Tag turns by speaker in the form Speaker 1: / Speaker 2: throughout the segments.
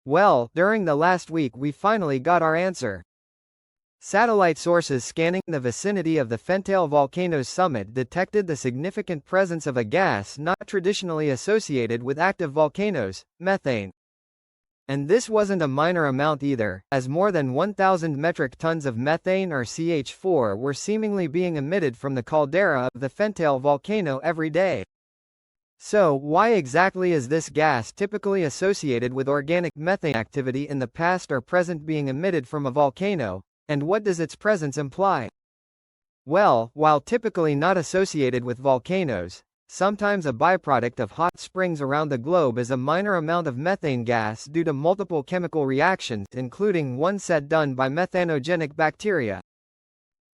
Speaker 1: Well, during the last week we finally got our answer. Satellite sources scanning the vicinity of the Fentale volcano's summit detected the significant presence of a gas not traditionally associated with active volcanoes, methane. And this wasn't a minor amount either, as more than 1,000 metric tons of methane or CH4 were seemingly being emitted from the caldera of the Fentale volcano every day. So, why exactly is this gas typically associated with organic methane activity in the past or present being emitted from a volcano, and what does its presence imply? Well, while typically not associated with volcanoes, sometimes a byproduct of hot springs around the globe is a minor amount of methane gas due to multiple chemical reactions, including one set done by methanogenic bacteria.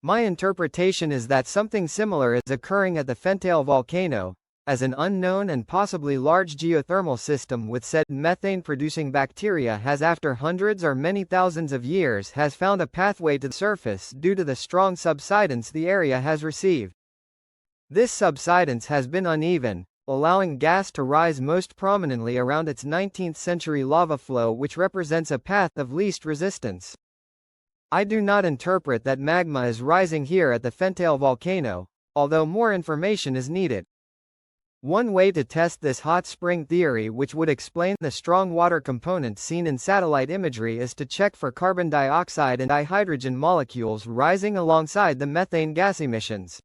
Speaker 1: My interpretation is that something similar is occurring at the Fentale volcano, as an unknown and possibly large geothermal system with said methane-producing bacteria has after hundreds or many thousands of years has found a pathway to the surface due to the strong subsidence the area has received. This subsidence has been uneven, allowing gas to rise most prominently around its 19th-century lava flow, which represents a path of least resistance. I do not interpret that magma is rising here at the Fentale volcano, although more information is needed. One way to test this hot spring theory, which would explain the strong water component seen in satellite imagery, is to check for carbon dioxide and dihydrogen molecules rising alongside the methane gas emissions.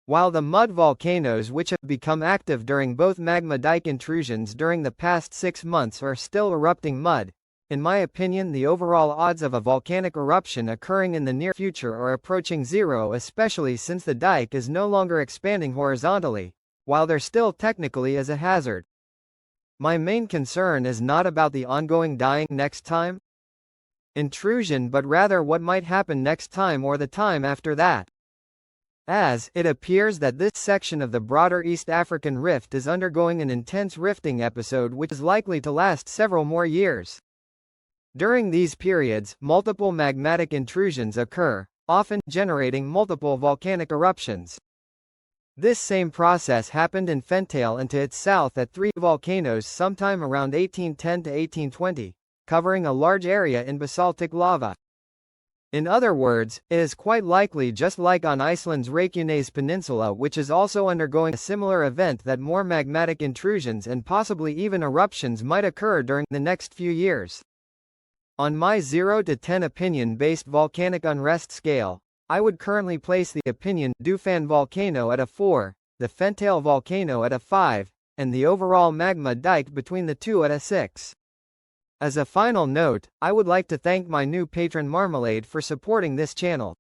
Speaker 1: While the mud volcanoes which have become active during both magma dike intrusions during the past 6 months are still erupting mud, in my opinion the overall odds of a volcanic eruption occurring in the near future are approaching zero, especially since the dike is no longer expanding horizontally, while there still technically is a hazard. My main concern is not about the ongoing dying next time intrusion, but rather what might happen next time or the time after that. As it appears that this section of the broader East African Rift is undergoing an intense rifting episode which is likely to last several more years. During these periods, multiple magmatic intrusions occur, often generating multiple volcanic eruptions. This same process happened in Fentale and to its south at 3 volcanoes sometime around 1810 to 1820, covering a large area in basaltic lava. In other words, it is quite likely, just like on Iceland's Reykjanes Peninsula, which is also undergoing a similar event, that more magmatic intrusions and possibly even eruptions might occur during the next few years. On my 0 to 10 opinion-based volcanic unrest scale, I would currently place the opinion Dufan volcano at a 4, the Fentale volcano at a 5, and the overall magma dike between the two at a 6. As a final note, I would like to thank my new patron Marmalade for supporting this channel.